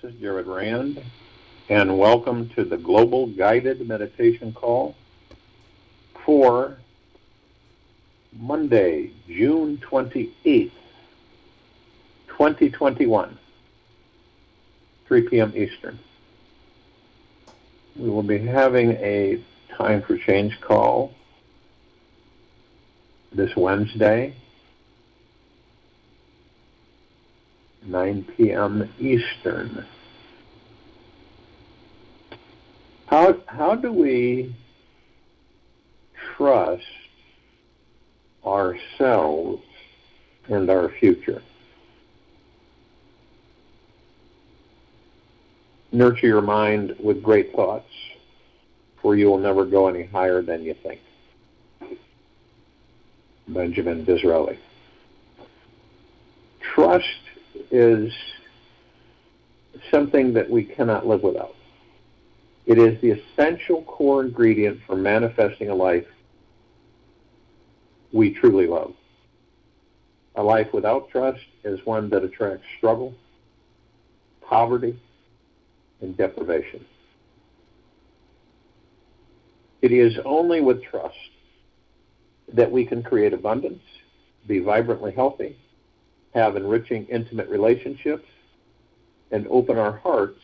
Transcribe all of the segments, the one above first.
This is Jared Rand, and welcome to the Global Guided Meditation Call for Monday, June 28th, 2021, 3 p.m. Eastern. We will be having a time for change call this Wednesday, 9 p.m. Eastern. How do we trust ourselves and our future? Nurture your mind with great thoughts, for you will never go any higher than you think. Benjamin Disraeli. Trust is something that we cannot live without. It is the essential core ingredient for manifesting a life we truly love. A life without trust is one that attracts struggle, poverty, and deprivation. It is only with trust that we can create abundance, be vibrantly healthy, have enriching intimate relationships, and open our hearts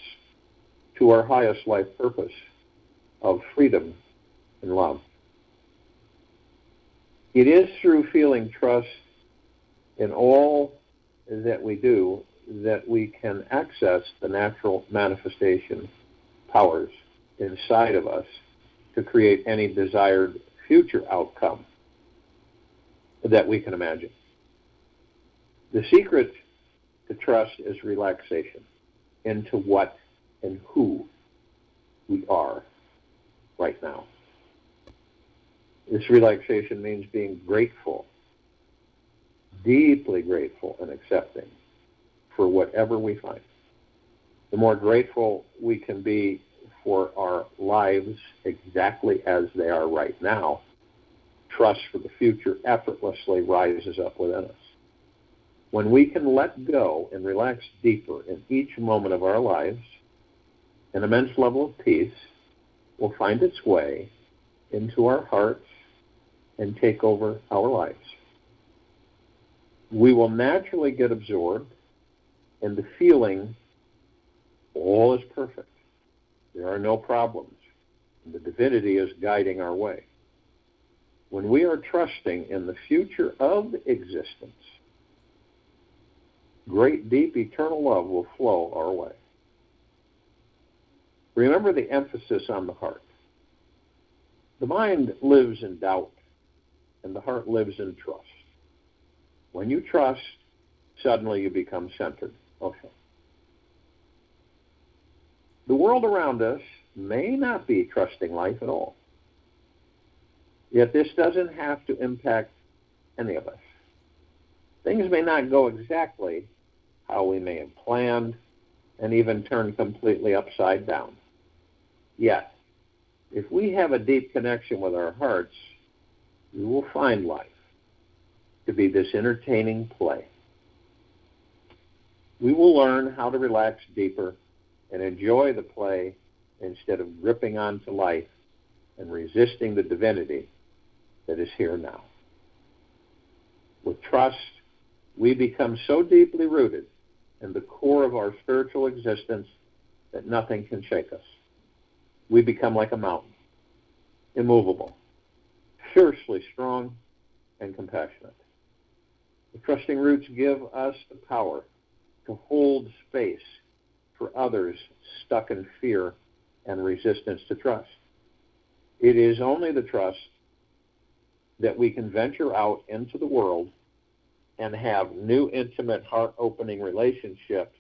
to our highest life purpose of freedom and love. It is through feeling trust in all that we do that we can access the natural manifestation powers inside of us to create any desired future outcome that we can imagine. The secret to trust is relaxation into what and who we are right now. This relaxation means being grateful, deeply grateful and accepting for whatever we find. The more grateful we can be for our lives exactly as they are right now, trust for the future effortlessly rises up within us. When we can let go and relax deeper in each moment of our lives, an immense level of peace will find its way into our hearts and take over our lives. We will naturally get absorbed in the feeling all is perfect. There are no problems. And the divinity is guiding our way. When we are trusting in the future of existence, great, deep, eternal love will flow our way. Remember the emphasis on the heart. The mind lives in doubt, and the heart lives in trust. When you trust, suddenly you become centered. Okay. The world around us may not be trusting life at all. Yet this doesn't have to impact any of us. Things may not go exactly how we may have planned and even turn completely upside down. Yet, if we have a deep connection with our hearts, we will find life to be this entertaining play. We will learn how to relax deeper and enjoy the play instead of gripping onto life and resisting the divinity that is here now. With trust, we become so deeply rooted in the core of our spiritual existence that nothing can shake us. We become like a mountain, immovable, fiercely strong, and compassionate. The trusting roots give us the power to hold space for others stuck in fear and resistance to trust. It is only the trust that we can venture out into the world and have new, intimate, heart-opening relationships,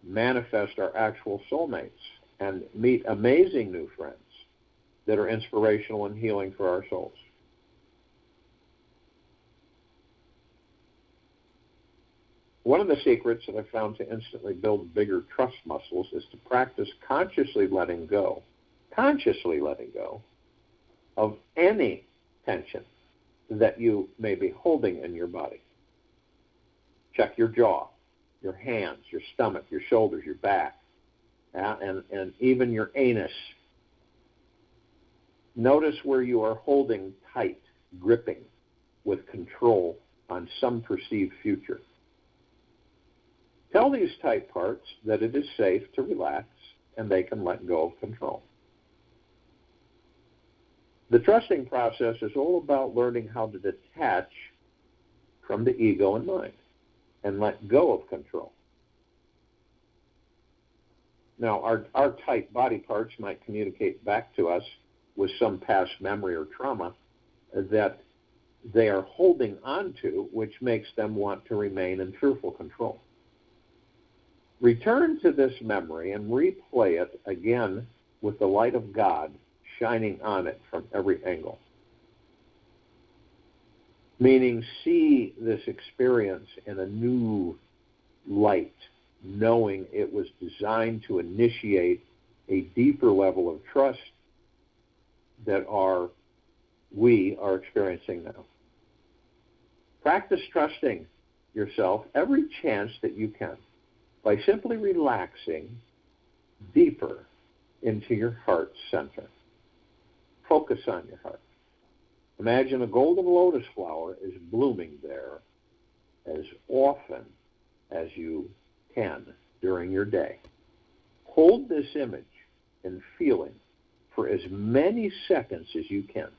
manifest our actual soulmates, and meet amazing new friends that are inspirational and healing for our souls. One of the secrets that I've found to instantly build bigger trust muscles is to practice consciously letting go of any tension that you may be holding in your body. Check your jaw, your hands, your stomach, your shoulders, your back, and even your anus. Notice where you are holding tight, gripping with control on some perceived future. Tell these tight parts that it is safe to relax and they can let go of control. The trusting process is all about learning how to detach from the ego and mind and let go of control. Now, our tight body parts might communicate back to us with some past memory or trauma that they are holding on to, which makes them want to remain in fearful control. Return to this memory and replay it again with the light of God shining on it from every angle. Meaning, see this experience in a new light, knowing it was designed to initiate a deeper level of trust that we are experiencing now. Practice trusting yourself every chance that you can by simply relaxing deeper into your heart center. Focus on your heart. Imagine a golden lotus flower is blooming there as often as you can during your day. Hold this image and feeling for as many seconds as you can.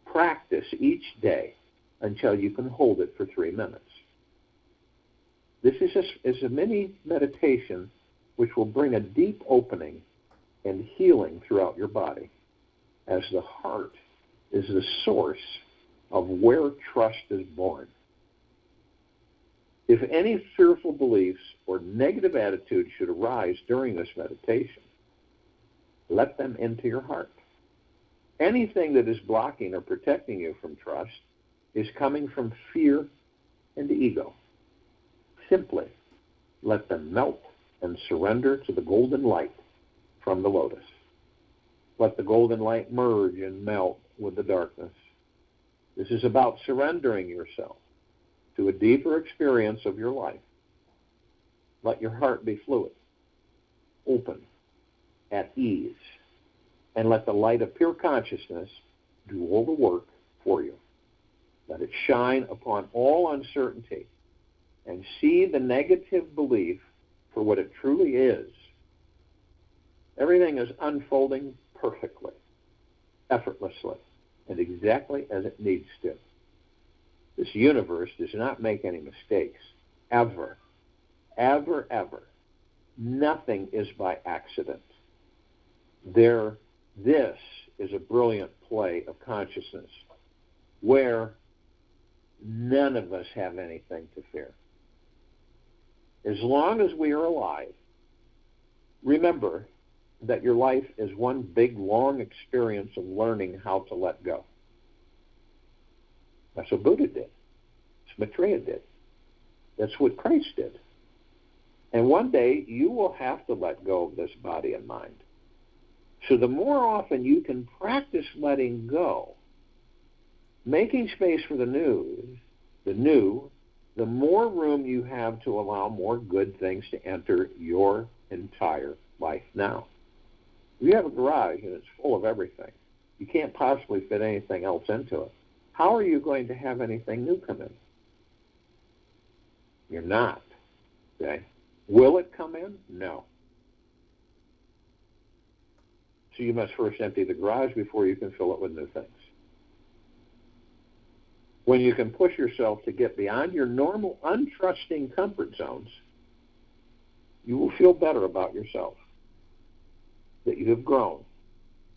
Practice each day until you can hold it for 3 minutes. This is a mini meditation which will bring a deep opening and healing throughout your body, as the heart is the source of where trust is born. If any fearful beliefs or negative attitudes should arise during this meditation, let them into your heart. Anything that is blocking or protecting you from trust is coming from fear and ego. Simply let them melt and surrender to the golden light from the lotus. Let the golden light merge and melt with the darkness. This is about surrendering yourself to a deeper experience of your life. Let your heart be fluid, open, at ease, and let the light of pure consciousness do all the work for you. Let it shine upon all uncertainty and see the negative belief for what it truly is. Everything is unfolding perfectly, effortlessly, and exactly as it needs to. This universe does not make any mistakes, ever, ever, ever. Nothing is by accident. This is a brilliant play of consciousness where none of us have anything to fear. As long as we are alive, remember that your life is one big, long experience of learning how to let go. That's what Buddha did. That's what Maitreya did. That's what Christ did. And one day, you will have to let go of this body and mind. So the more often you can practice letting go, making space for the new, the more room you have to allow more good things to enter your entire life now. If you have a garage and it's full of everything, you can't possibly fit anything else into it. How are you going to have anything new come in? You're not. Okay? Will it come in? No. So you must first empty the garage before you can fill it with new things. When you can push yourself to get beyond your normal, untrusting comfort zones, you will feel better about yourself, that you have grown,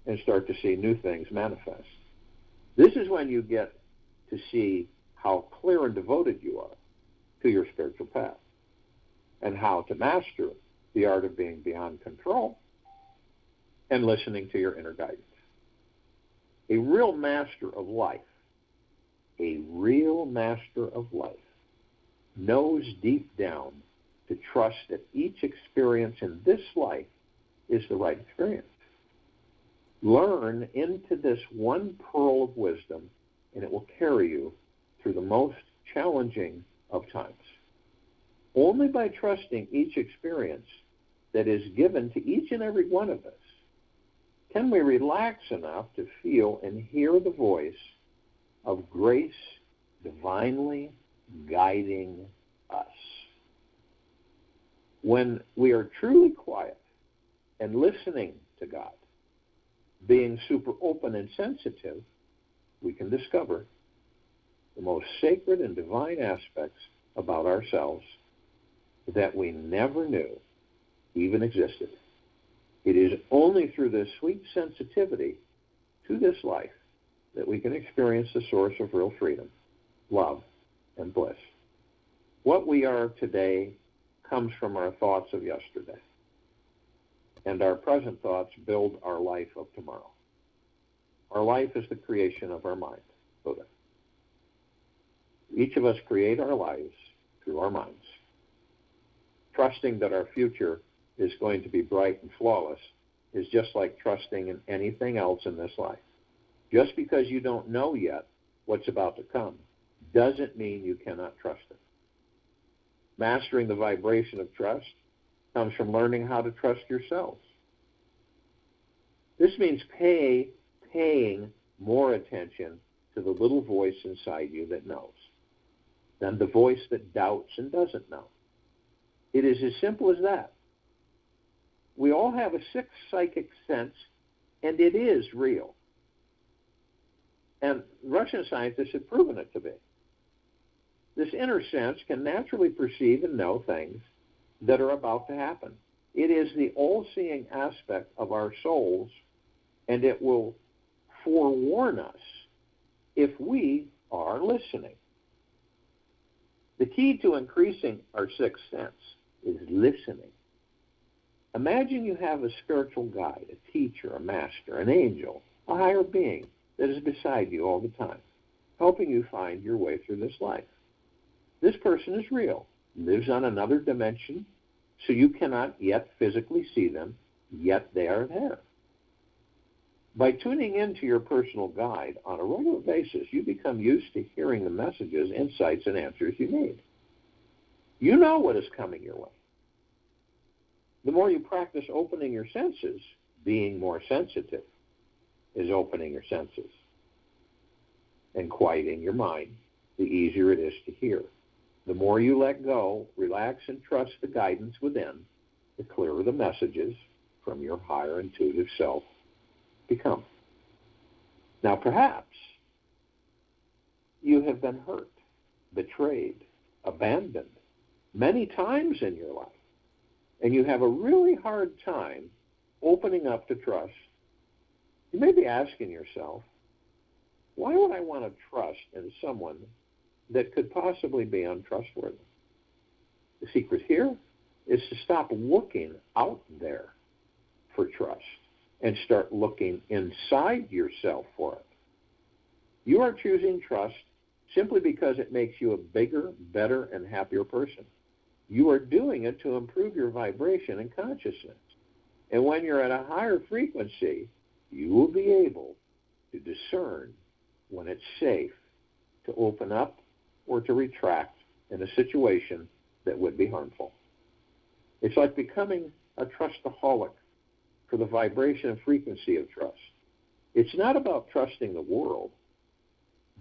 and start to see new things manifest. This is when you get to see how clear and devoted you are to your spiritual path and how to master the art of being beyond control and listening to your inner guidance. A real master of life knows deep down to trust that each experience in this life is the right experience. Learn into this one pearl of wisdom, and it will carry you through the most challenging of times. Only by trusting each experience that is given to each and every one of us can we relax enough to feel and hear the voice of grace divinely guiding us. When we are truly quiet and listening to God, being super open and sensitive, we can discover the most sacred and divine aspects about ourselves that we never knew even existed. It is only through this sweet sensitivity to this life that we can experience the source of real freedom, love, and bliss. What we are today comes from our thoughts of yesterday, and our present thoughts build our life of tomorrow. Our life is the creation of our mind, Buddha. Each of us create our lives through our minds. Trusting that our future is going to be bright and flawless is just like trusting in anything else in this life. Just because you don't know yet what's about to come doesn't mean you cannot trust it. Mastering the vibration of trust comes from learning how to trust yourselves. This means paying more attention to the little voice inside you that knows than the voice that doubts and doesn't know. It is as simple as that. We all have a sixth psychic sense, and it is real. And Russian scientists have proven it to be. This inner sense can naturally perceive and know things that are about to happen. It is the all-seeing aspect of our souls, and it will forewarn us if we are listening. The key to increasing our sixth sense is listening. Imagine you have a spiritual guide, a teacher, a master, an angel, a higher being that is beside you all the time, helping you find your way through this life. This person is real, lives on another dimension, so you cannot yet physically see them, yet they are there. By tuning into your personal guide on a regular basis, you become used to hearing the messages, insights, and answers you need. You know what is coming your way. The more you practice opening your senses, being more sensitive is opening your senses. And quieting your mind, the easier it is to hear. The more you let go, relax, and trust the guidance within, the clearer the messages from your higher intuitive self become. Now, perhaps you have been hurt, betrayed, abandoned many times in your life, and you have a really hard time opening up to trust. You may be asking yourself, why would I want to trust in someone that could possibly be untrustworthy? The secret here is to stop looking out there for trust and start looking inside yourself for it. You are choosing trust simply because it makes you a bigger, better, and happier person. You are doing it to improve your vibration and consciousness. And when you're at a higher frequency, you will be able to discern when it's safe to open up or to retract in a situation that would be harmful. It's like becoming a trustaholic for the vibration and frequency of trust. It's not about trusting the world,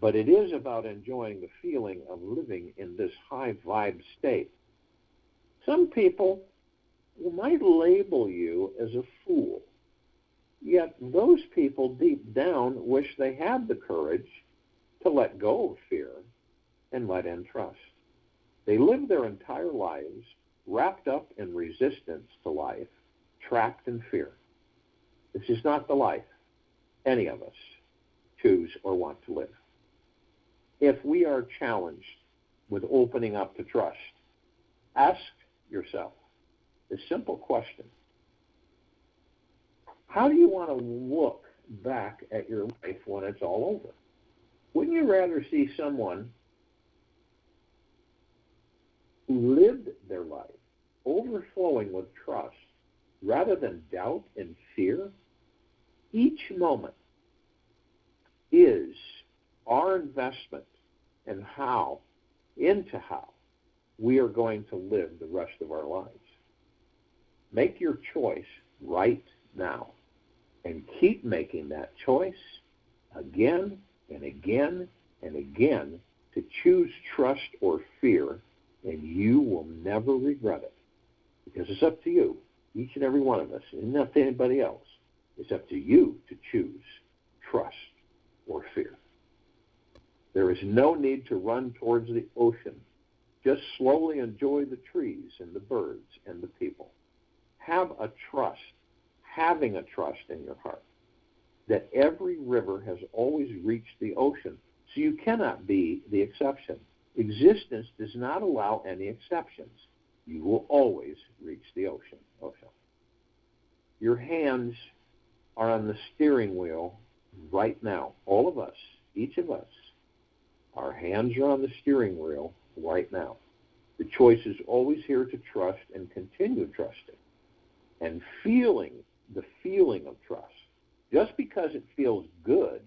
but it is about enjoying the feeling of living in this high vibe state. Some people might label you as a fool, yet those people deep down wish they had the courage to let go of fear and let in trust. They live their entire lives wrapped up in resistance to life, trapped in fear. This is not the life any of us choose or want to live. If we are challenged with opening up to trust, ask yourself this simple question: how do you want to look back at your life when it's all over? Wouldn't you rather see someone who lived their life overflowing with trust rather than doubt and fear? Each moment is our investment into how we are going to live the rest of our lives. Make your choice right now and keep making that choice again and again and again to choose trust or fear, and you will never regret it. Because it's up to you, each and every one of us. It's not to anybody else. It's up to you to choose trust or fear. There is no need to run towards the ocean. Just slowly enjoy the trees and the birds and the people. Have a trust, having a trust in your heart that every river has always reached the ocean, so you cannot be the exception. Existence does not allow any exceptions. You will always reach the ocean. Your hands are on the steering wheel right now. All of us, each of us, our hands are on the steering wheel right now. The choice is always here to trust and continue trusting and feeling the feeling of trust. Just because it feels good,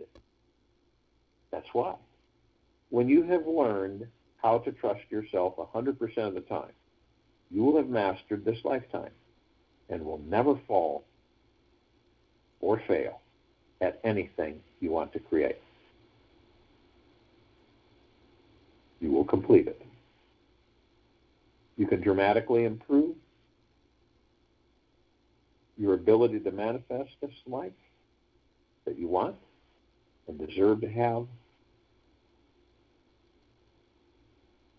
that's why. When you have learned how to trust yourself 100% of the time, you will have mastered this lifetime and will never fall or fail at anything you want to create. You will complete it. You can dramatically improve your ability to manifest this life that you want and deserve to have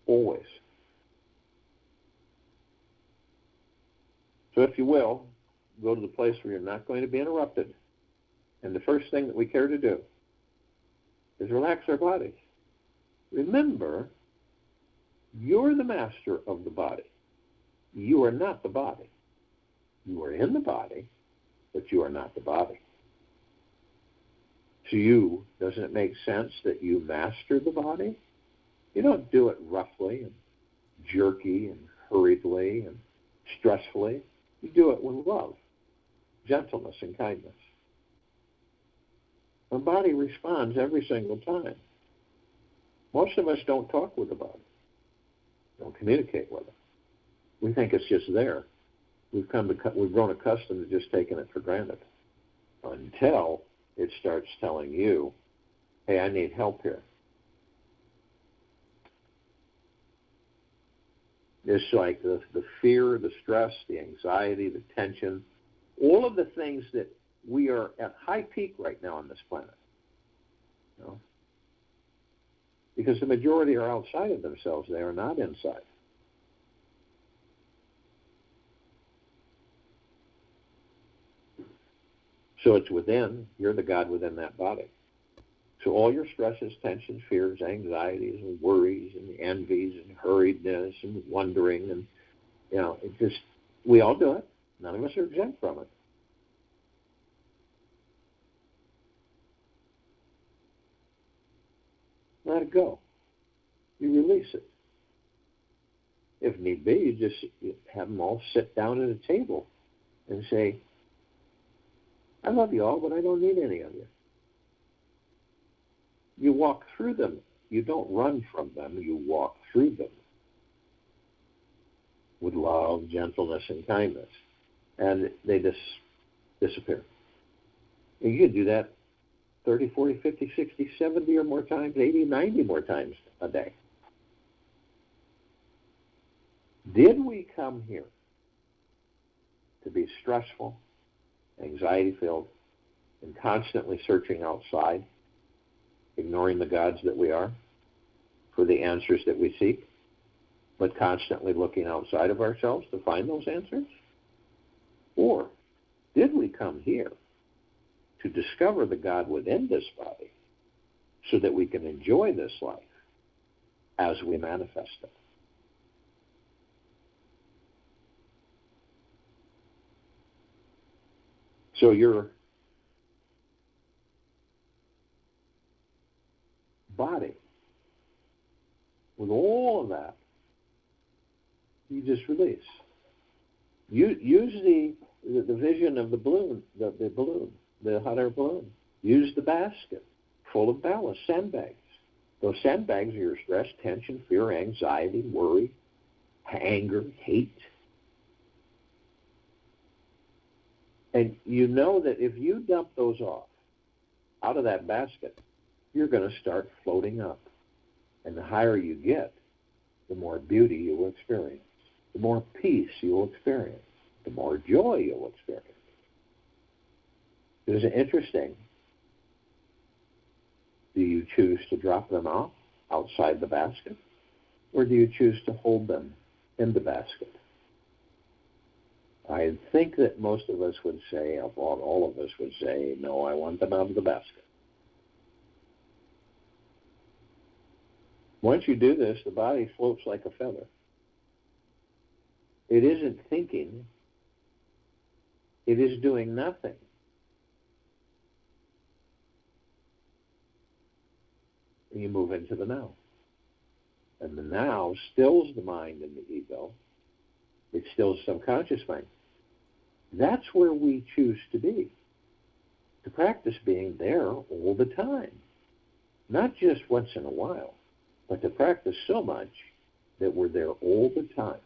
always. So if you will, go to the place where you're not going to be interrupted. And the first thing that we care to do is relax our bodies. Remember, you're the master of the body. You are not the body. You are in the body, but you are not the body. To you, doesn't it make sense that you master the body? You don't do it roughly and jerky and hurriedly and stressfully. You do it with love, gentleness, and kindness. The body responds every single time. Most of us don't talk with the body, don't communicate with it. We think it's just there. We've grown accustomed to just taking it for granted until it starts telling you, hey, I need help here. It's like the fear, the stress, the anxiety, the tension, all of the things that we are at high peak right now on this planet. You know? Because the majority are outside of themselves. They are not inside. So it's within. You're the God within that body. So all your stresses, tensions, fears, anxieties, and worries, and envies, and hurriedness, and wondering, and, it just, we all do it. None of us are exempt from it. Let it go. You release it. If need be, you have them all sit down at a table and say, I love you all, but I don't need any of you. You walk through them. You don't run from them. You walk through them with love, gentleness, and kindness. And they just disappear. And you can do that 30, 40, 50, 60, 70 or more times, 80, 90 more times a day. Did we come here to be stressful, anxiety-filled, and constantly searching outside, ignoring the gods that we are for the answers that we seek, but constantly looking outside of ourselves to find those answers? Or did we come here to discover the God within this body so that we can enjoy this life as we manifest it? So your body, with all of that, you just release. Use the vision of the balloon, the hot air balloon. Use the basket full of ballast, sandbags. Those sandbags are your stress, tension, fear, anxiety, worry, anger, hate. And you know that if you dump those off out of that basket, you're going to start floating up. And the higher you get, the more beauty you will experience, the more peace you will experience, the more joy you will experience. Isn't it interesting? Do you choose to drop them off outside the basket, or do you choose to hold them in the basket? I think that most of us would say, all of us would say, no, I want them out of the basket. Once you do this, the body floats like a feather. It isn't thinking. It is doing nothing. And you move into the now. And the now stills the mind and the ego. It stills subconscious mind. That's where we choose to be. To practice being there all the time. Not just once in a while, but to practice so much that we're there all the time.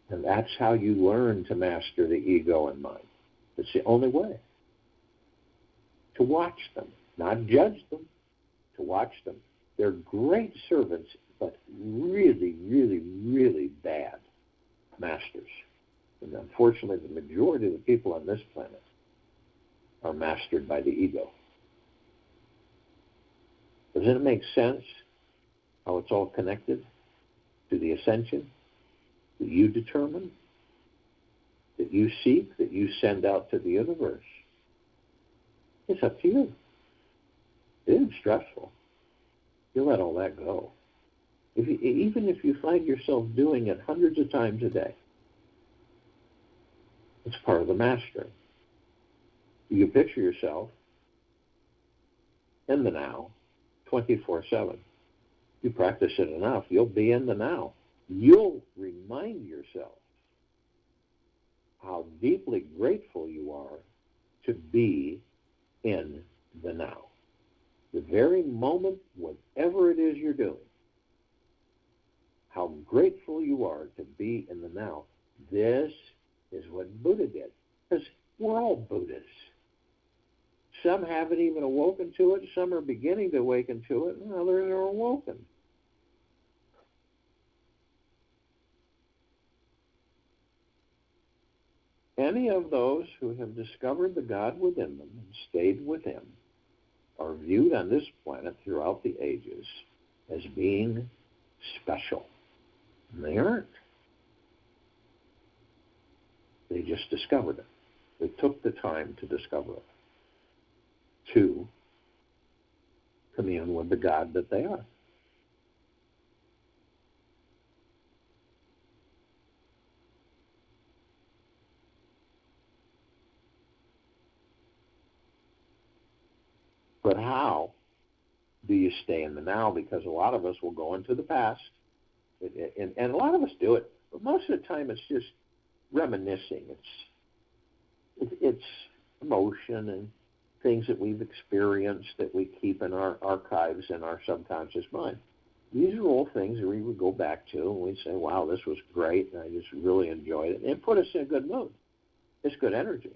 And that's how you learn to master the ego and mind. It's the only way. To watch them, not judge them, to watch them. They're great servants, but really, really, really bad masters. And unfortunately, the majority of the people on this planet are mastered by the ego. Doesn't it make sense how it's all connected to the ascension that you determine, that you seek, that you send out to the universe? It's up to you. It isn't stressful. You let all that go. Even if you find yourself doing it hundreds of times a day, it's part of the mastering. You picture yourself in the now 24/7. You practice it enough, you'll be in the now. You'll remind yourself how deeply grateful you are to be in the now. The very moment, whatever it is you're doing, how grateful you are to be in the now. This is what Buddha did, because we're all Buddhists. Some haven't even awoken to it, some are beginning to awaken to it, and others are awoken. Any of those who have discovered the God within them and stayed with him are viewed on this planet throughout the ages as being special. And they aren't. They just discovered it. They took the time to discover it, to commune with the God that they are. But how do you stay in the now? Because a lot of us will go into the past, and a lot of us do it, but most of the time it's just reminiscing. It's emotion and things that we've experienced that we keep in our archives in our subconscious mind. These are all things that we would go back to, and we'd say, wow, this was great, and I just really enjoyed it. And it put us in a good mood. It's good energy.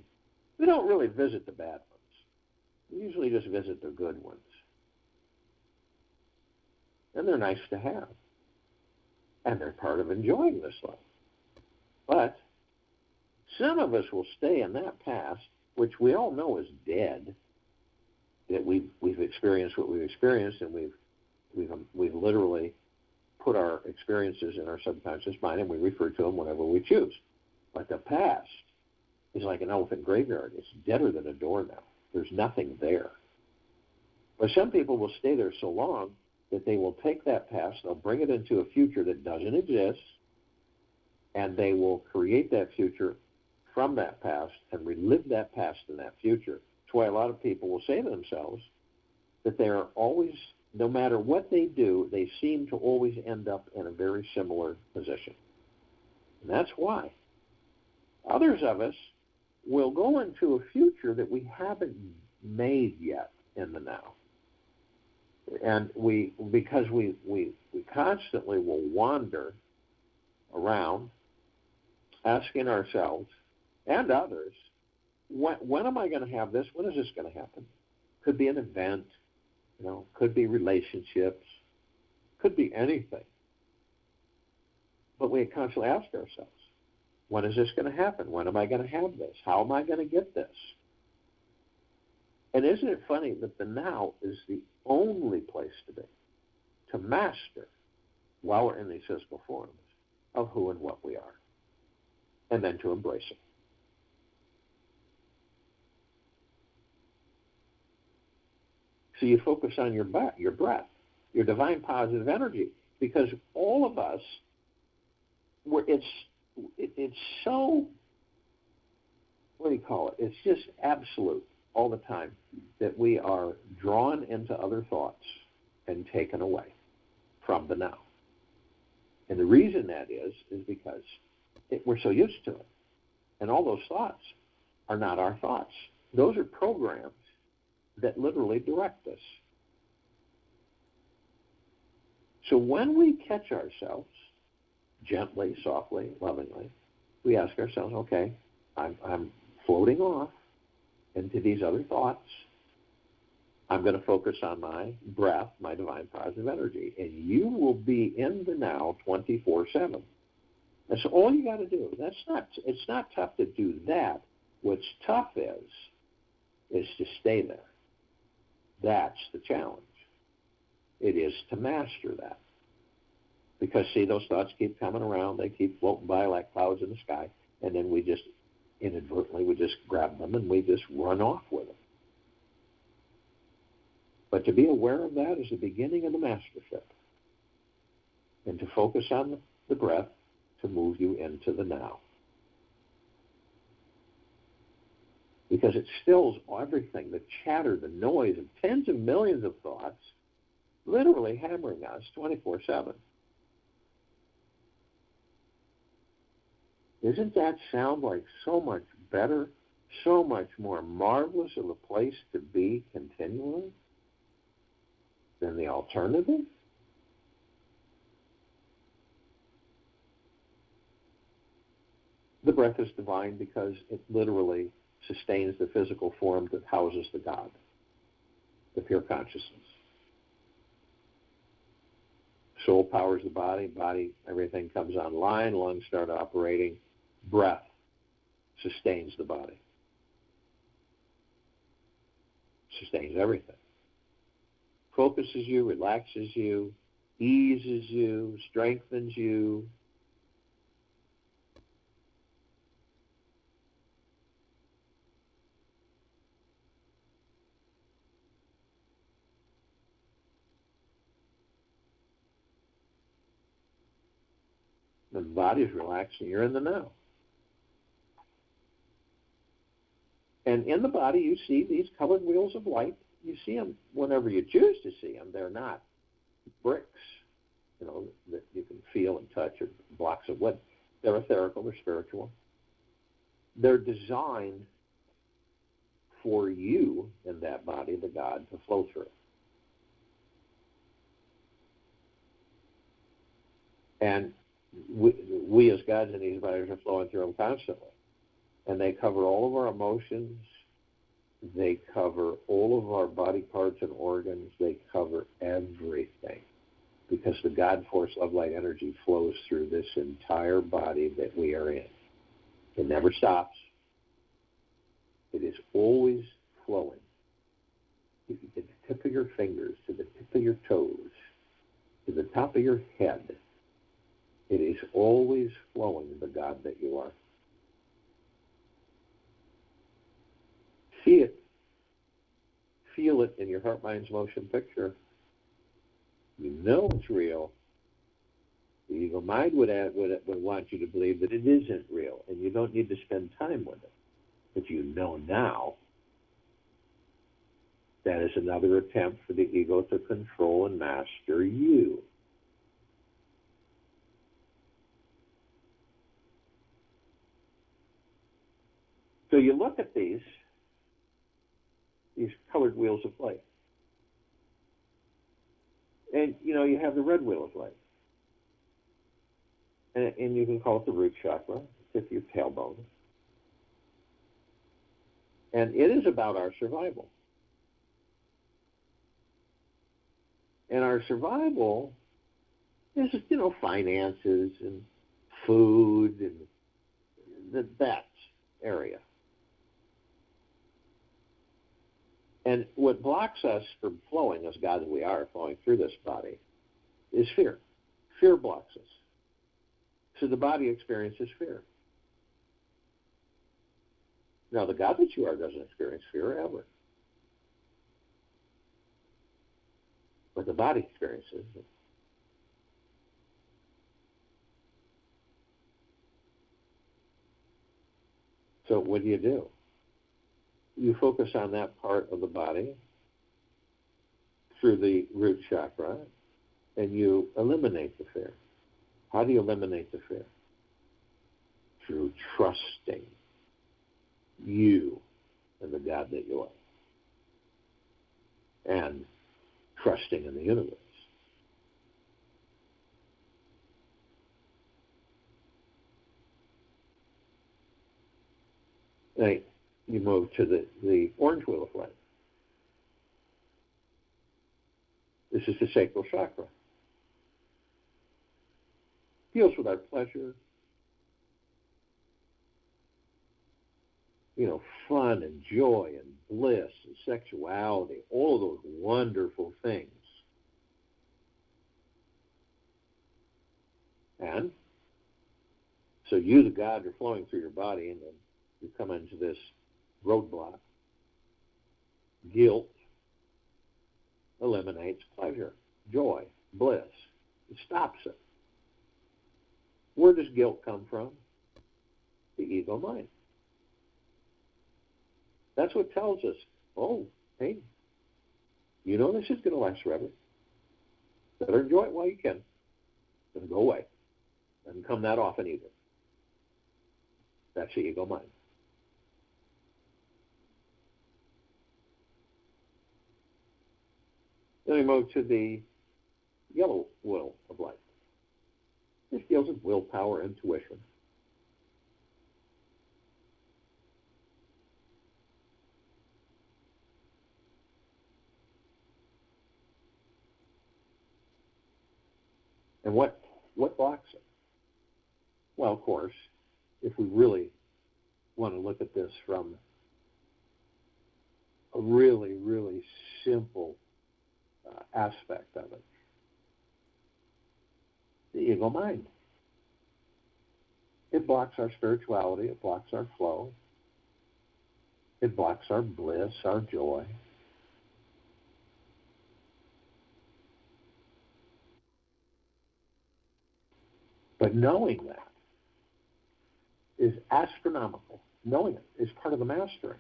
We don't really visit the bad ones. We usually just visit the good ones. And they're nice to have. And they're part of enjoying this life. But some of us will stay in that past, which we all know is dead, that we've experienced what we've experienced, and we've literally put our experiences in our subconscious mind, and we refer to them whenever we choose. But the past is like an elephant graveyard. It's deader than a doornail. There's nothing there. But some people will stay there so long that they will take that past, they'll bring it into a future that doesn't exist, and they will create that future from that past and relive that past in that future. That's why a lot of people will say to themselves that they are always, no matter what they do, they seem to always end up in a very similar position. And that's why. Others of us will go into a future that we haven't made yet in the now. And because we constantly will wander around asking ourselves and others, when am I going to have this? When is this going to happen? Could be an event, could be relationships, could be anything. But we constantly ask ourselves, when is this going to happen? When am I going to have this? How am I going to get this? And isn't it funny that the now is the only place to be, to master, while we're in these physical forms, of who and what we are, and then to embrace it. So you focus on your breath, your divine positive energy, because all of us, it's so, what do you call it? It's just absolute all the time that we are drawn into other thoughts and taken away from the now. And the reason that is because we're so used to it. And all those thoughts are not our thoughts. Those are programs that literally direct us. So when we catch ourselves, gently, softly, lovingly, we ask ourselves, okay, I'm floating off into these other thoughts. I'm going to focus on my breath, my divine positive energy, and you will be in the now 24/7. That's all you got to do. It's not tough to do that. What's tough is to stay there. That's the challenge. It is to master that. Because, see, those thoughts keep coming around. They keep floating by like clouds in the sky. And then we just inadvertently, we just grab them and we just run off with them. But to be aware of that is the beginning of the mastership. And to focus on the breath to move you into the now. Because it stills everything, the chatter, the noise of tens of millions of thoughts, literally hammering us 24/7. Doesn't that sound like so much better, so much more marvelous of a place to be continually than the alternative? The breath is divine because it literally sustains the physical form that houses the God, the pure consciousness. Soul powers the body, everything comes online, lungs start operating, breath sustains the body, sustains everything. Focuses you, relaxes you, eases you, strengthens you. The body's relaxed and you're in the now. And in the body, you see these colored wheels of light. You see them whenever you choose to see them. They're not bricks, that you can feel and touch, or blocks of wood. They're etherical, they're spiritual. They're designed for you in that body, the God, to flow through. And we as gods in these bodies are flowing through them constantly. And they cover all of our emotions. They cover all of our body parts and organs. They cover everything. Because the God force, love, light, energy flows through this entire body that we are in. It never stops. It is always flowing. If you get the tip of your fingers to the tip of your toes, to the top of your head, it is always flowing, the God that you are. See it. Feel it in your heart, mind's motion picture. You know it's real. The ego mind would want you to believe that it isn't real, and you don't need to spend time with it. But you know now that is another attempt for the ego to control and master you. So you look at these these colored wheels of light. And, you have the red wheel of light. And you can call it the root chakra, tip of your tailbone. And it is about our survival. And our survival is, finances and food and that area. And what blocks us from flowing, as God that we are, flowing through this body, is fear. Fear blocks us. So the body experiences fear. Now, the God that you are doesn't experience fear ever. But the body experiences it. So what do? You focus on that part of the body through the root chakra, and you eliminate the fear. How do you eliminate the fear? Through trusting you and the God that you are, and trusting in the universe. Now, you move to the orange wheel of light. This is the Sacral Chakra. Deals with our pleasure, fun and joy and bliss and sexuality, all of those wonderful things. And so you, the God, are flowing through your body, and then you come into this roadblock. Guilt eliminates pleasure, joy, bliss. It stops it. Where does guilt come from? The ego mind. That's what tells us, oh, hey, this is going to last forever. Better enjoy it while you can. Then go away. Doesn't come that often either. That's the ego mind. Then we move to the yellow wheel of light. This deals with willpower, intuition. And what blocks it? Well, of course, if we really want to look at this from a really, really simple aspect of it, the ego mind. It blocks our spirituality. It blocks our flow. It blocks our bliss, our joy. But knowing that is astronomical. Knowing it is part of the mastering.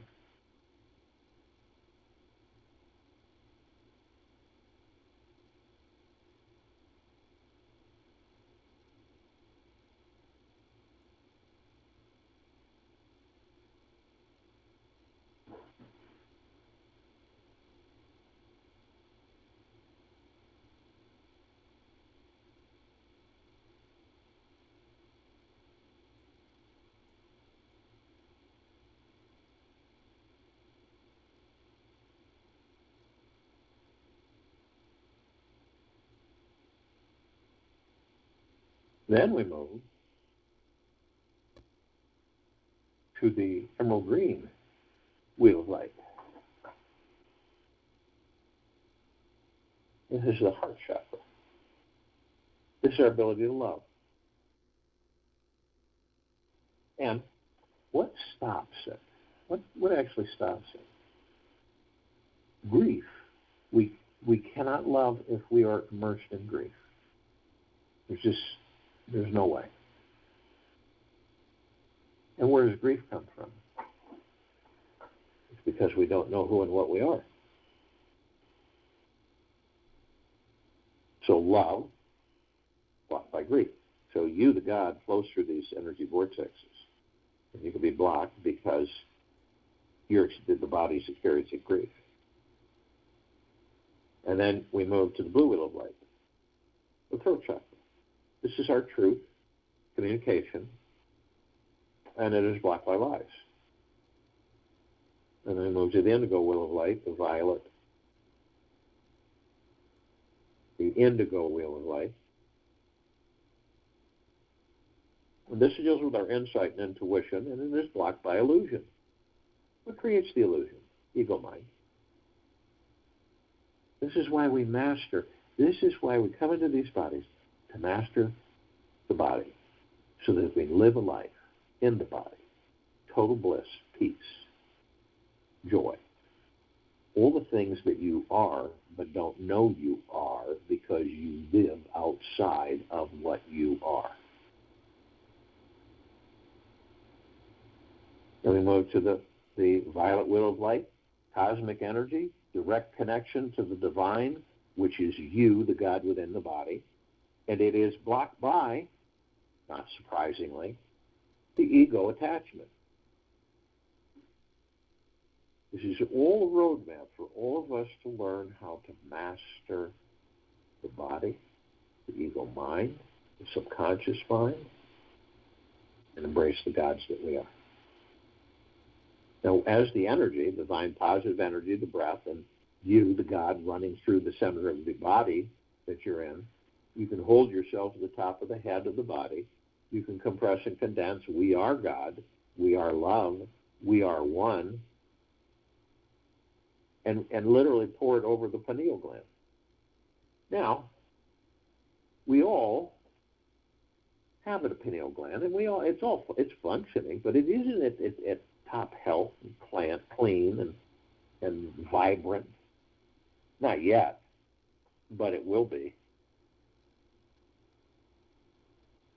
Then we move to the emerald green wheel of light. This is the heart chakra. This is our ability to love. And what stops it? What actually stops it? Grief. We cannot love if we are immersed in grief. There's no way. And where does grief come from? It's because we don't know who and what we are. So love, blocked by grief. So you, the God, flows through these energy vortexes. And you can be blocked because you're the body's experiencing grief. And then we move to the blue wheel of light, the throat chakra. This is our truth, communication, and it is blocked by lies. And then we move to the indigo wheel of light, the violet, the indigo wheel of light. And this deals with our insight and intuition, and it is blocked by illusion. What creates the illusion? Ego mind. This is why we master. This is why we come into these bodies, to master the body, so that we live a life in the body. Total bliss, peace, joy. All the things that you are, but don't know you are, because you live outside of what you are. Then we move to the violet wheel of light, cosmic energy, direct connection to the divine, which is you, the God within the body. And it is blocked by, not surprisingly, the ego attachment. This is all a roadmap for all of us to learn how to master the body, the ego mind, the subconscious mind, and embrace the gods that we are. Now, as the energy, divine positive energy, the breath, and you, the God, running through the center of the body that you're in, you can hold yourself at the top of the head of the body. You can compress and condense. We are God. We are love. We are one. And literally pour it over the pineal gland. Now, we all have a pineal gland, and it's functioning, but it isn't at top health and clean and vibrant. Not yet, but it will be.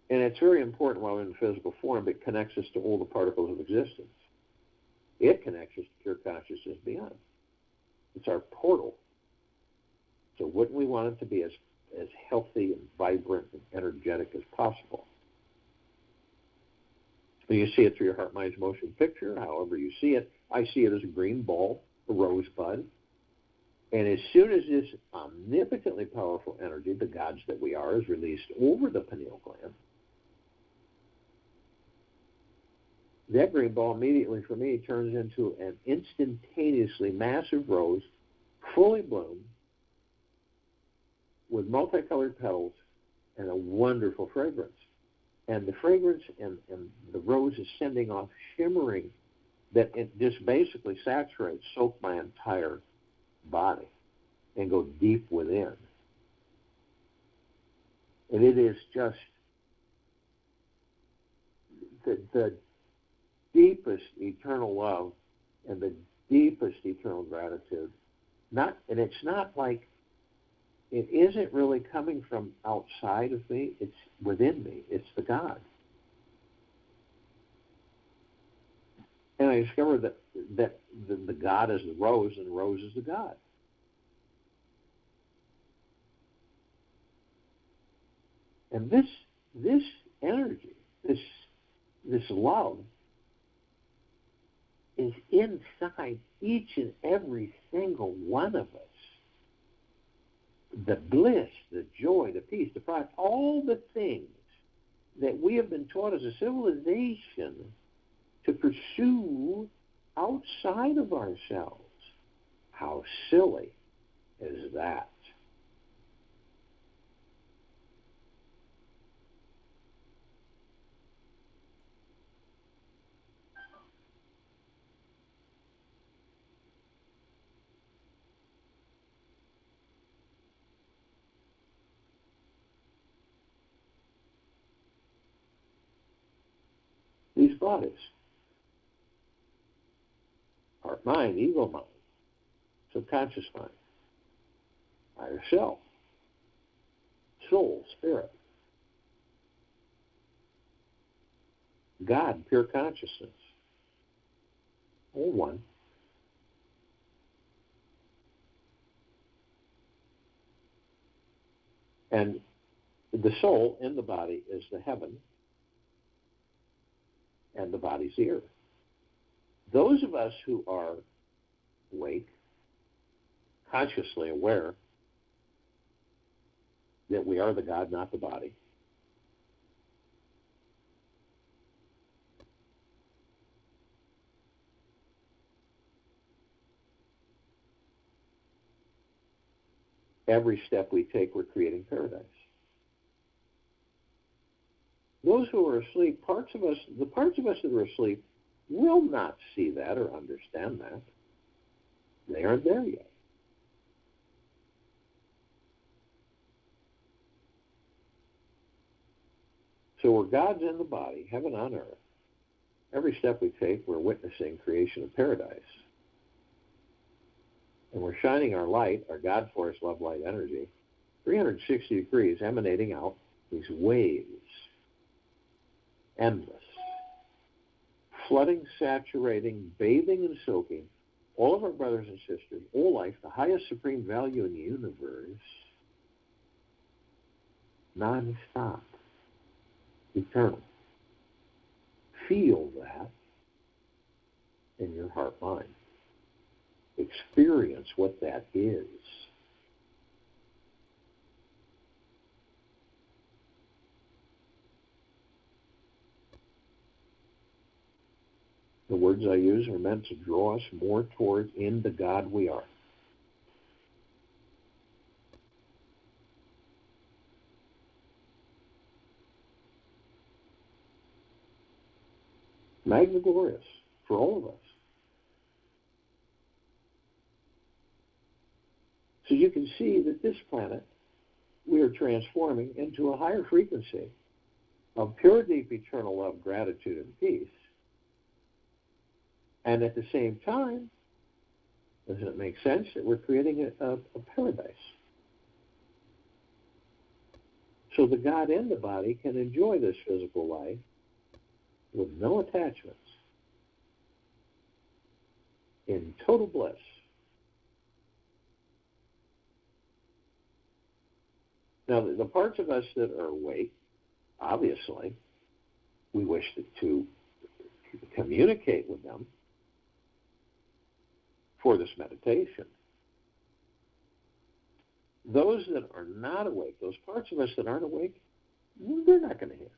And it's very important while we're in physical form, it connects us to all the particles of existence. It connects us to pure consciousness beyond. It's our portal. So wouldn't we want it to be as healthy and vibrant and energetic as possible? You see it through your heart, mind, motion picture, however you see it. I see it as a green ball, a rosebud. And as soon as this omnipotently powerful energy, the gods that we are, is released over the pineal gland, that green ball immediately, for me, turns into an instantaneously massive rose, fully bloomed, with multicolored petals and a wonderful fragrance. And the fragrance and the rose is sending off shimmering that it just basically saturates, soak my entire body and go deep within. And it is just the deepest eternal love and the deepest eternal gratitude. And it's not like, it isn't really coming from outside of me. It's within me. It's the God. And I discovered that the God is the rose and the rose is the God. And this energy, this love, is inside each and every single one of us. The bliss, the joy, the peace, the pride, all the things that we have been taught as a civilization to pursue outside of ourselves. How silly is that? These bodies, heart, mind, ego mind, subconscious mind, higher self, soul, spirit, God, pure consciousness, all one. And the soul in the body is the heaven, and the body's the earth. Those of us who are awake, consciously aware that we are the God, not the body. Every step we take, we're creating paradise. Those who are asleep, the parts of us that are asleep will not see that or understand that. They aren't there yet. So we're God's in the body, heaven on earth. Every step we take, we're witnessing creation of paradise. And we're shining our light, our God force, love, light, energy, 360 degrees, emanating out these waves, endless, flooding, saturating, bathing, and soaking all of our brothers and sisters, all life, the highest supreme value in the universe, non-stop, eternal. Feel that in your heart mind. Experience what that is. The words I use are meant to draw us more towards in the God we are. Magna glorious for all of us. So you can see that this planet we are transforming into a higher frequency of pure, deep, eternal love, gratitude, and peace. And at the same time, doesn't it make sense that we're creating a paradise? So the God in the body can enjoy this physical life with no attachments, in total bliss. Now, the parts of us that are awake, obviously, we wish to communicate with them for this meditation. Those that are not awake, those parts of us that aren't awake, they're not going to hear.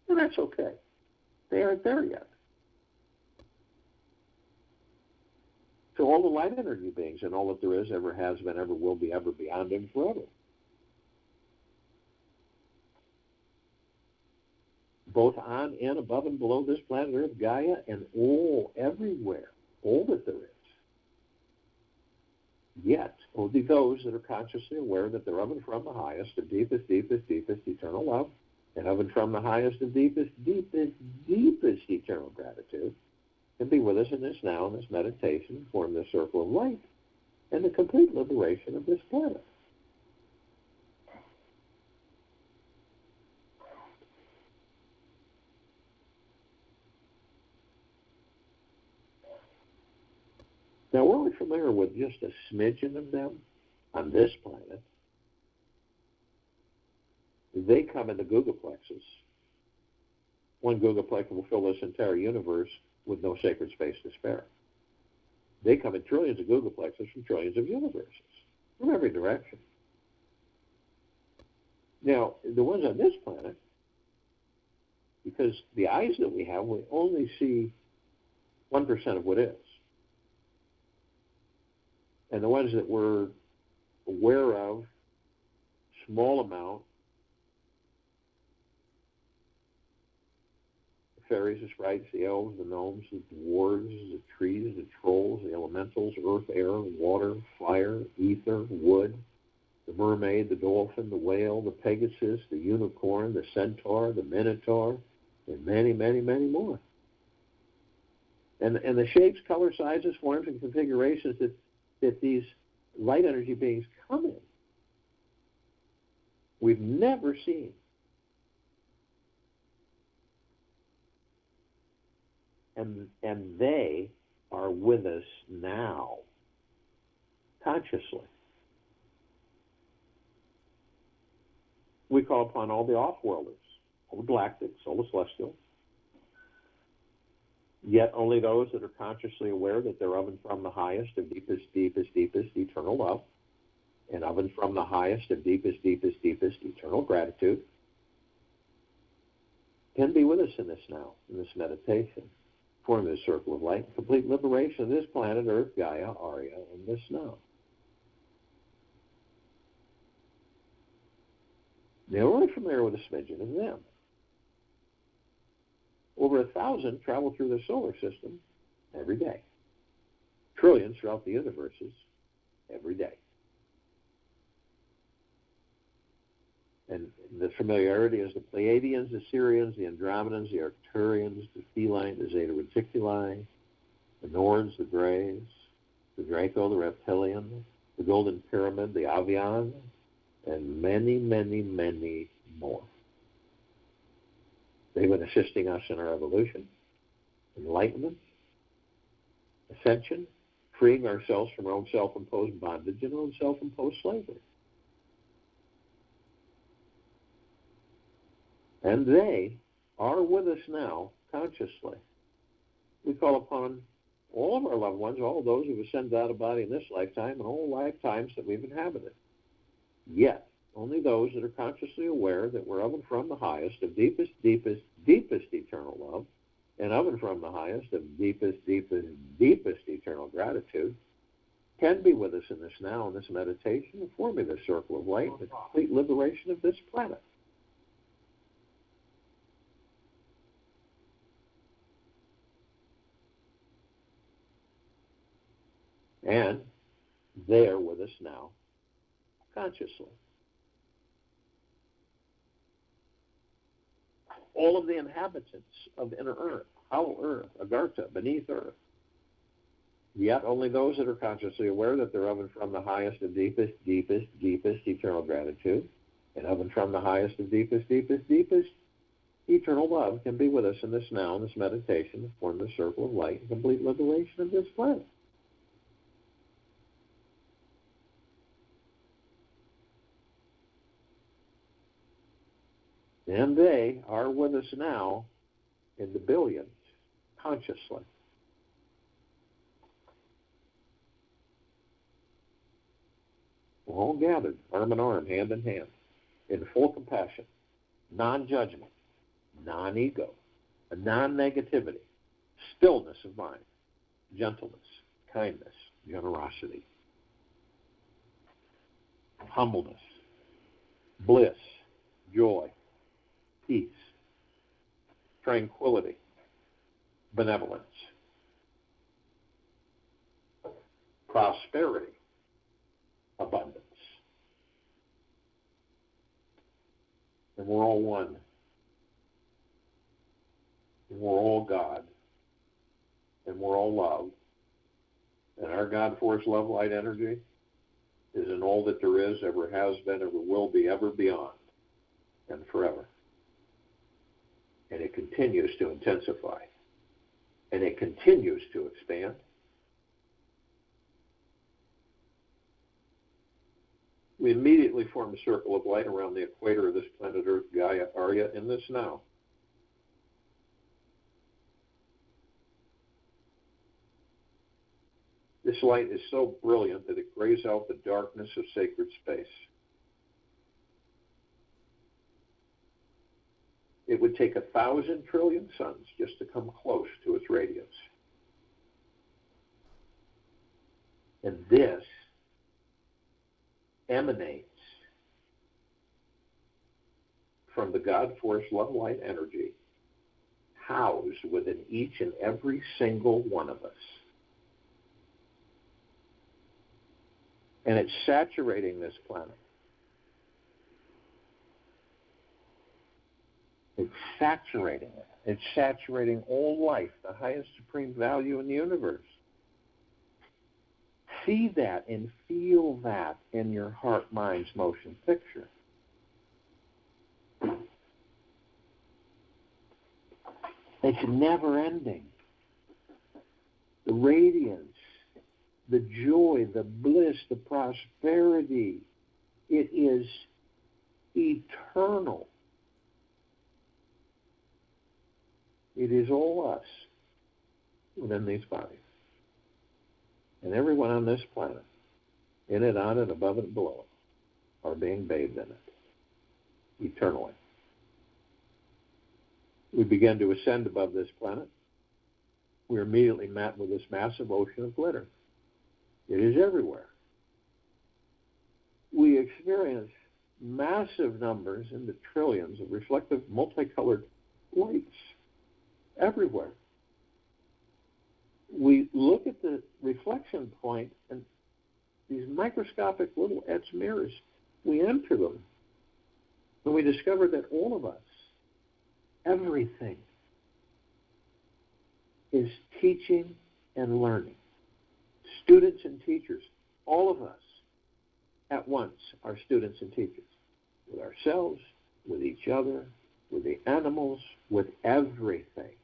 And that's okay. They aren't there yet. So all the light energy beings and all that there is, ever has been, ever will be, ever beyond, and forever. Both on and above and below this planet Earth, Gaia, and all, everywhere, all that there is. Yet, only those that are consciously aware that they're of and from the highest, the deepest, deepest, deepest eternal love, and of and from the highest, the deepest, deepest, deepest eternal gratitude, can be with us in this now, in this meditation, form this circle of light, and the complete liberation of this planet. Now, we're only familiar with just a smidgen of them on this planet. They come in the gigaplexes. One gigaplex will fill this entire universe with no sacred space to spare. They come in trillions of gigaplexes from trillions of universes, from every direction. Now, the ones on this planet, because the eyes that we have, we only see 1% of what is. And the ones that we're aware of, small amount, the fairies, the sprites, the elves, the gnomes, the dwarves, the trees, the trolls, the elementals, earth, air, water, fire, ether, wood, the mermaid, the dolphin, the whale, the pegasus, the unicorn, the centaur, the minotaur, and many, many, many more. And the shapes, color, sizes, forms, and configurations that these light energy beings come in, we've never seen. And they are with us now, consciously. We call upon all the off-worlders, all the galactics, all the celestials, yet only those that are consciously aware that they're of and from the highest, the deepest, deepest, deepest eternal love, and of and from the highest of deepest, deepest, deepest eternal gratitude can be with us in this now, in this meditation, forming this circle of light, complete liberation of this planet, Earth, Gaia, Arya, in this now. Now, we're only familiar with a smidgen of them. Over 1,000 travel through the solar system every day. Trillions throughout the universes every day. And the familiarity is the Pleiadians, the Sirians, the Andromedans, the Arcturians, the Feline, the Zeta Reticuli, the Nords, the Greys, the Draco, the Reptilian, the Golden Pyramid, the Avian, and many, many, many more. They've been assisting us in our evolution, enlightenment, ascension, freeing ourselves from our own self-imposed bondage and our own self-imposed slavery. And they are with us now consciously. We call upon all of our loved ones, all of those who have ascended out of body in this lifetime and all lifetimes that we've inhabited. Yet, only those that are consciously aware that we're of and from the highest of deepest, deepest, deepest eternal love, and of and from the highest of deepest, deepest, deepest eternal gratitude, can be with us in this now, in this meditation, forming this circle of light, the complete liberation of this planet. And they are with us now, consciously. All of the inhabitants of inner Earth, hollow Earth, Agartha, beneath Earth. Yet only those that are consciously aware that they're of and from the highest of deepest, deepest, deepest eternal gratitude, and of and from the highest of deepest, deepest, deepest eternal love can be with us in this now, in this meditation, to form the circle of light and complete liberation of this planet. And they are with us now in the billions, consciously. We're all gathered, arm in arm, hand in hand, in full compassion, non-judgment, non-ego, non-negativity, stillness of mind, gentleness, kindness, generosity, humbleness, bliss, joy, peace, tranquility, benevolence, prosperity, abundance. And we're all one. And we're all God. And we're all love. And our God force, love, light, energy is in all that there is, ever has been, ever will be, ever beyond, and forever. And it continues to intensify. And it continues to expand. We immediately form a circle of light around the equator of this planet Earth, Gaia, Arya, in this now. This light is so brilliant that it grays out the darkness of sacred space. It would take 1,000 trillion suns just to come close to its radiance. And this emanates from the God force, love, light, energy housed within each and every single one of us. And it's saturating this planet. It's saturating it. It's saturating all life, the highest supreme value in the universe. See that and feel that in your heart, mind's motion picture. It's never ending. The radiance, the joy, the bliss, the prosperity, it is eternal. It is all us within these bodies. And everyone on this planet in it, on it, above it, and below it, are being bathed in it eternally. We begin to ascend above this planet. We are immediately met with this massive ocean of glitter. It is everywhere. We experience massive numbers in the trillions of reflective, multicolored lights everywhere. We look at the reflection point and these microscopic little etched mirrors, we enter them and we discover that all of us, everything, is teaching and learning. Students and teachers, all of us at once are students and teachers, with ourselves, with each other, with the animals, with everything.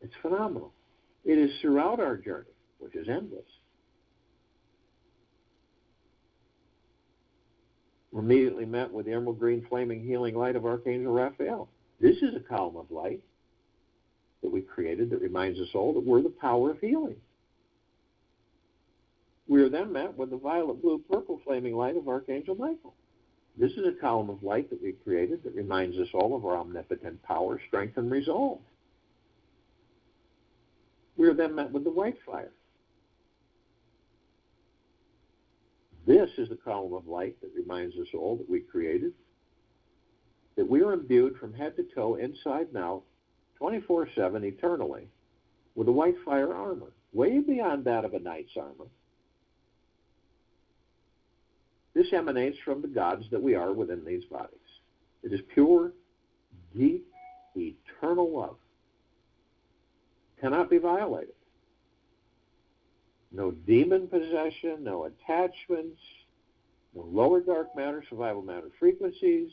It's phenomenal. It is throughout our journey, which is endless. We're immediately met with the emerald green flaming healing light of Archangel Raphael. This is a column of light that we created that reminds us all that we're the power of healing. We are then met with the violet, blue, purple flaming light of Archangel Michael. This is a column of light that we created that reminds us all of our omnipotent power, strength, and resolve. We are then met with the white fire. This is the column of light that reminds us all that we created, that we are imbued from head to toe, inside and out, 24/7, eternally, with a white fire armor, way beyond that of a knight's armor. This emanates from the gods that we are within these bodies. It is pure, deep, eternal love. Cannot be violated. No demon possession, no attachments, no lower dark matter, survival matter frequencies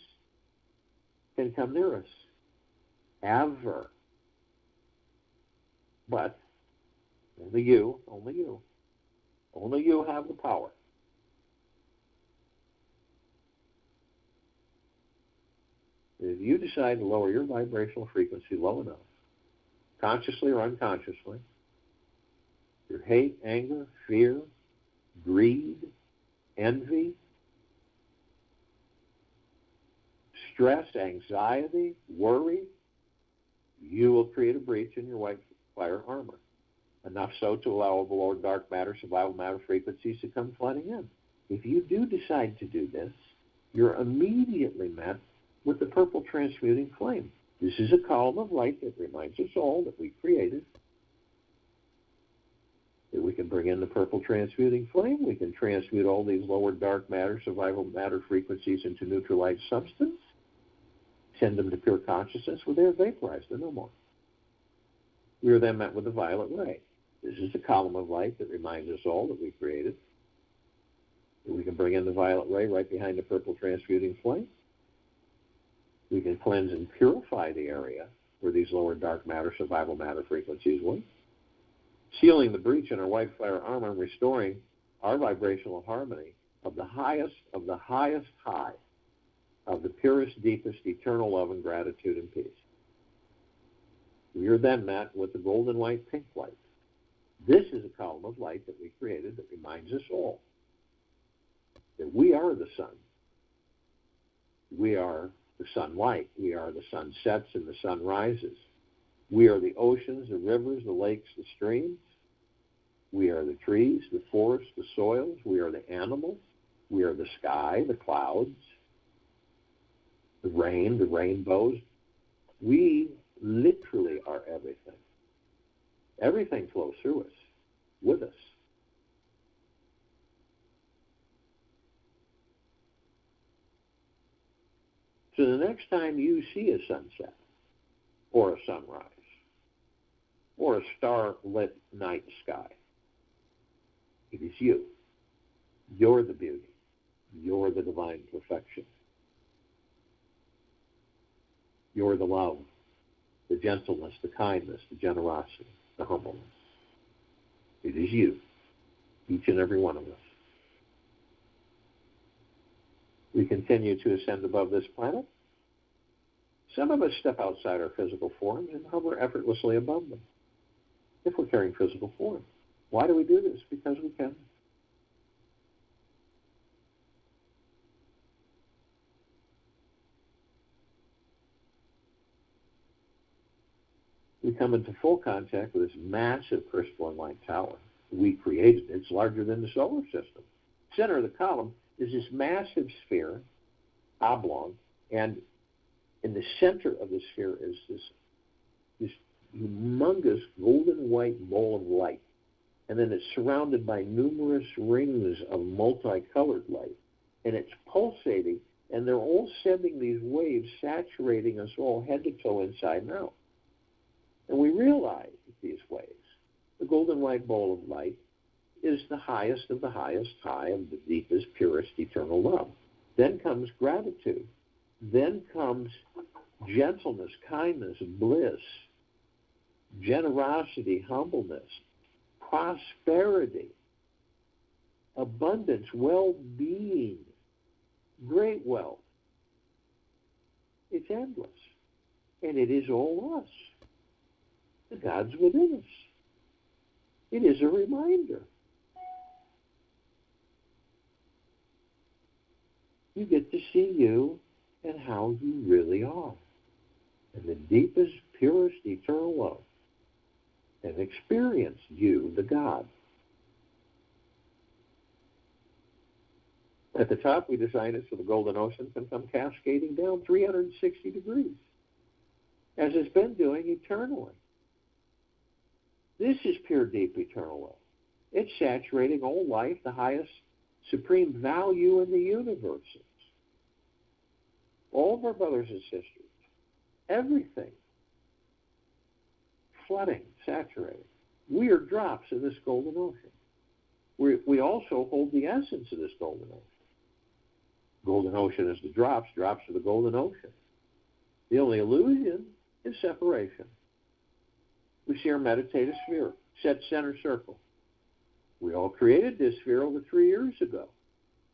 can come near us. Ever. But only you have the power. If you decide to lower your vibrational frequency low enough, consciously or unconsciously, your hate, anger, fear, greed, envy, stress, anxiety, worry, you will create a breach in your white fire armor, enough so to allow the lower dark matter, survival matter frequencies to come flooding in. If you do decide to do this, you're immediately met with the purple transmuting flame. This is a column of light that reminds us all that we created, that we can bring in the purple transmuting flame. We can transmute all these lower dark matter, survival matter frequencies into neutral light substance, send them to pure consciousness where they're vaporized. They're no more. We are then met with the violet ray. This is a column of light that reminds us all that we created, that we can bring in the violet ray right behind the purple transmuting flame. We can cleanse and purify the area where these lower dark matter, survival matter frequencies were, sealing the breach in our white fire armor and restoring our vibrational harmony of the highest high, of the purest, deepest, eternal love and gratitude and peace. We are then met with the golden white pink light. This is a column of light that we created that reminds us all that we are the sun. We are the sunlight. We are the sun sets and the sun rises. We are the oceans, the rivers, the lakes, the streams. We are the trees, the forests, the soils. We are the animals. We are the sky, the clouds, the rain, the rainbows. We literally are everything. Everything flows through us, with us. So the next time you see a sunset, or a sunrise, or a star-lit night sky, it is you. You're the beauty. You're the divine perfection. You're the love, the gentleness, the kindness, the generosity, the humbleness. It is you, each and every one of us. We continue to ascend above this planet. Some of us step outside our physical forms and hover effortlessly above them, if we're carrying physical form. Why do we do this? Because we can. we come into full contact with this massive crystalline light tower. We created it. It's larger than the solar system. Center of the column is this massive sphere, oblong, and in the center of the sphere is this humongous golden white ball of light. And then it's surrounded by numerous rings of multicolored light. And it's pulsating, and they're all sending these waves, saturating us all head to toe, inside and out. And we realize that these waves, the golden white ball of light, is the highest of the highest high of the deepest, purest, eternal love. Then comes gratitude. Then comes gentleness, kindness, bliss, generosity, humbleness, prosperity, abundance, well-being, great wealth. It's endless. And it is all us. The God's within us. It is a reminder. You get to see you and how you really are. And the deepest, purest, eternal love. And experience you, the God. At the top, we designed it so the golden ocean can come cascading down 360 degrees, as it's been doing eternally. This is pure, deep, eternal love. It's saturating all life, the highest supreme value in the universe. All of our brothers and sisters, everything, flooding, saturating. We are drops in this golden ocean. We also hold the essence of this golden ocean. Golden ocean is the drops are the golden ocean. The only illusion is separation. We see our meditative sphere, set center circle. We all created this sphere over 3 years ago.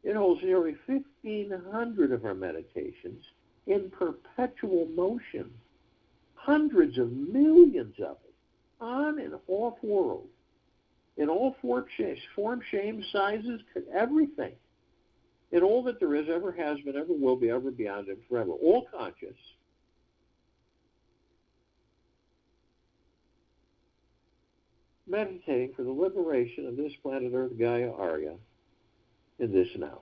It holds nearly 1,500 of our meditations in perpetual motion. Hundreds of millions of it, on and off world, in all form, shapes, sizes, everything. In all that there is, ever has been, ever will be, ever beyond, and forever. All conscious. Meditating for the liberation of this planet Earth, Gaia, Arya, in this now.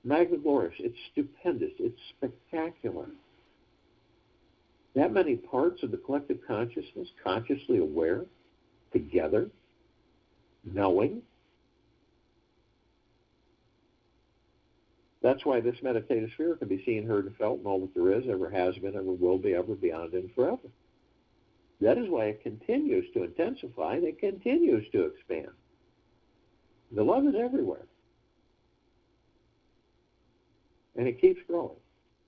Magna glorious. It's stupendous. It's spectacular. That many parts of the collective consciousness, consciously aware, together, knowing. That's why this meditative sphere can be seen, heard, and felt in all that there is, ever has been, ever will be, ever beyond, and forever. That is why it continues to intensify and it continues to expand. The love is everywhere. And it keeps growing,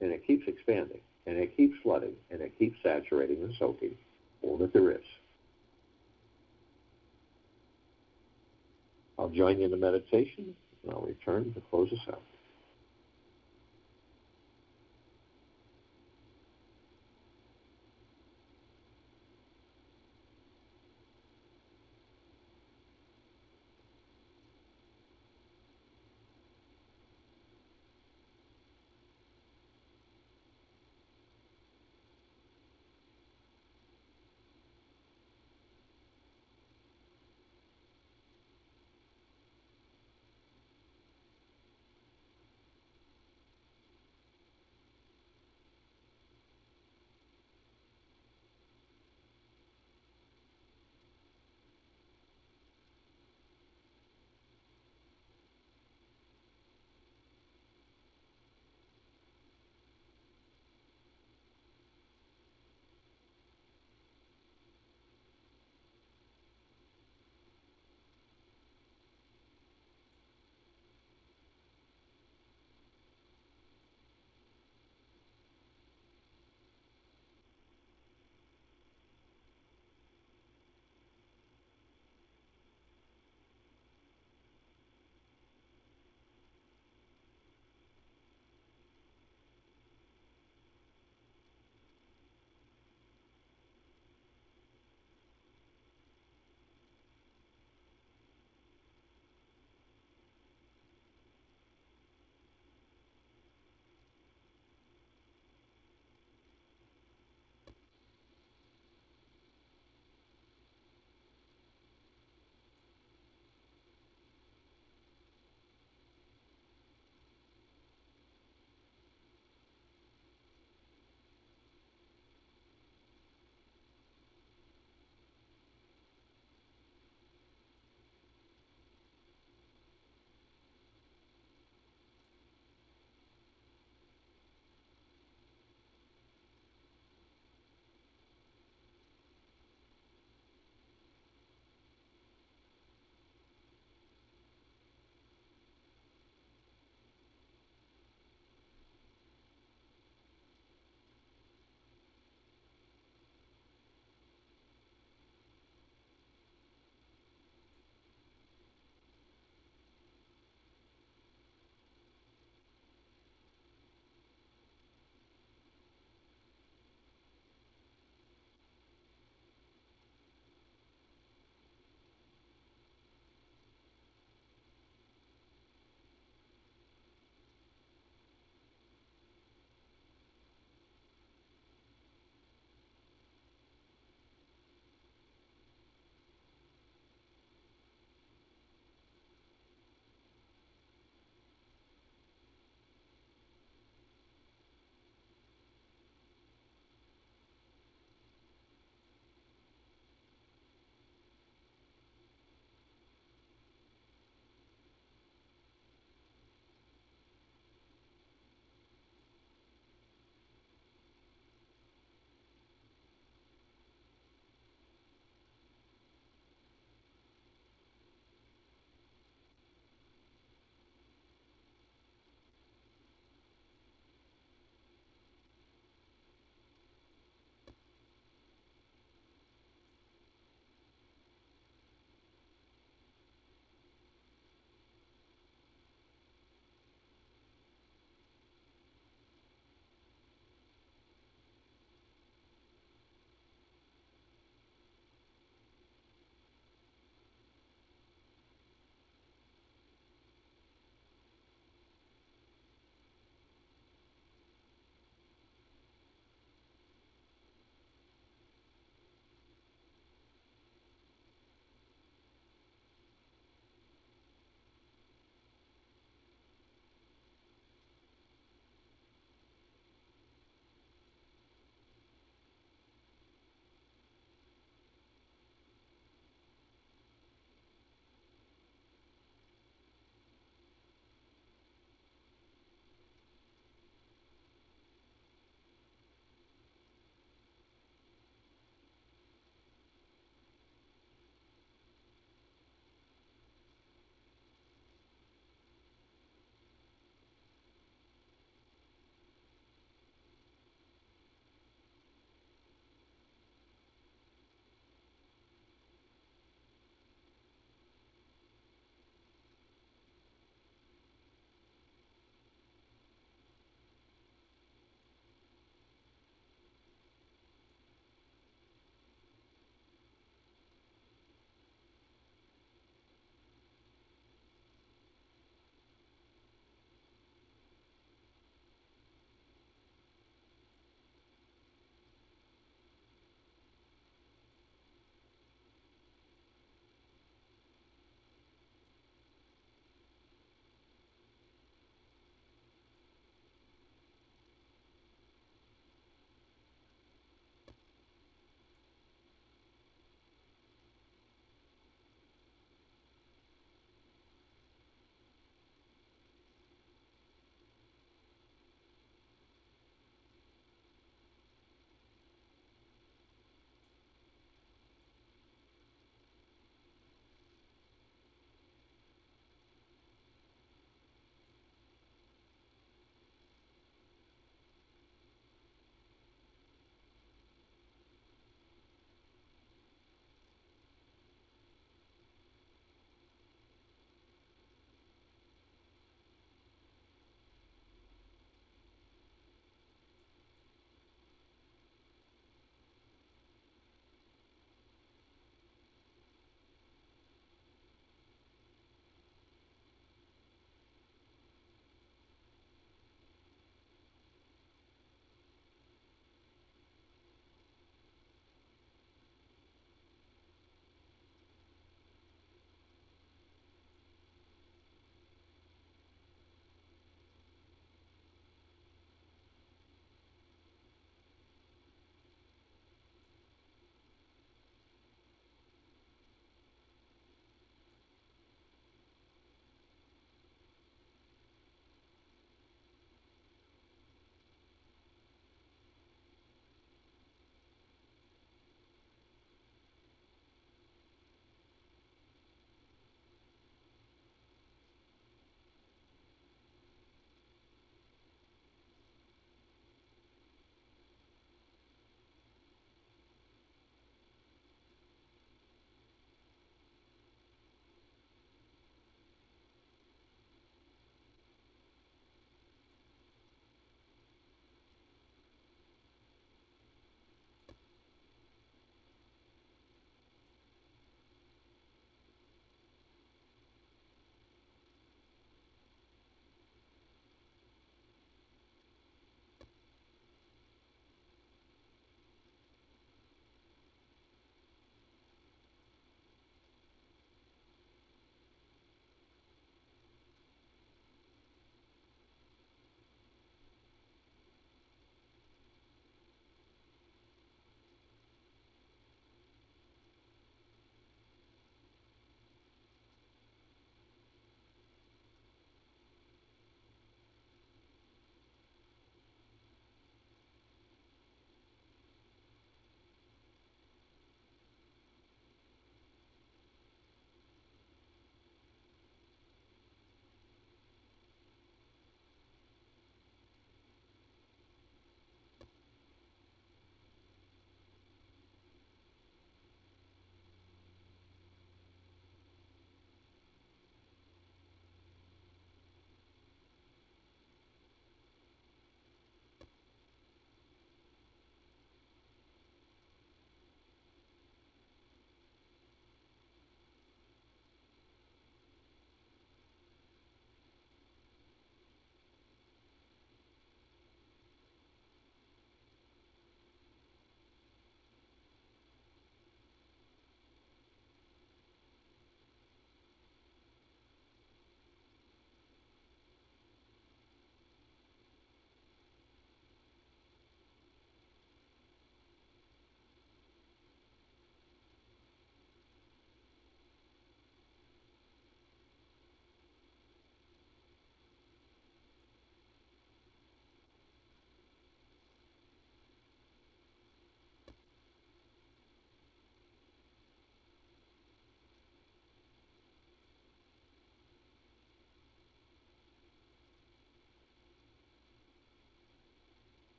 and it keeps expanding, and it keeps flooding, and it keeps saturating and soaking all that there is. I'll join you in the meditation, and I'll return to close us out.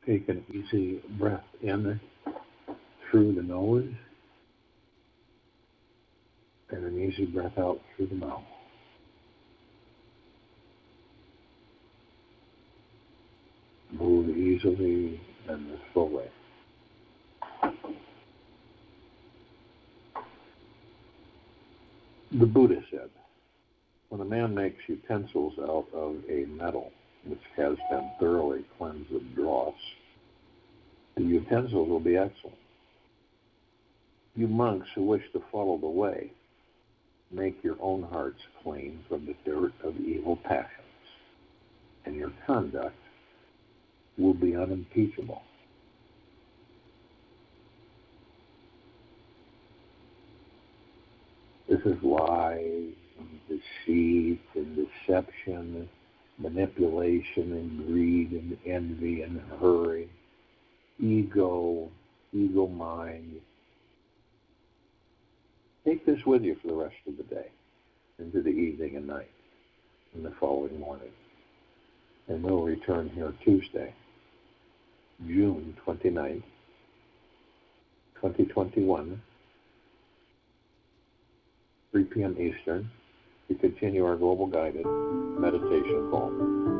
Take an easy breath in through the nose and an easy breath out through the mouth. Move easily and slowly. The Buddha said, when a man makes utensils out of a metal which has been thoroughly cleansed of dross, the utensils will be excellent. You monks who wish to follow the way, make your own hearts clean from the dirt of evil passions, and your conduct will be unimpeachable. This is lies and deceit and deception, manipulation and greed and envy and hurry, ego mind. Take this with you for the rest of the day, into the evening and night, and the following morning. And we'll return here Tuesday, June 29th, 2021, 3 p.m. Eastern, to continue our global guided meditation call.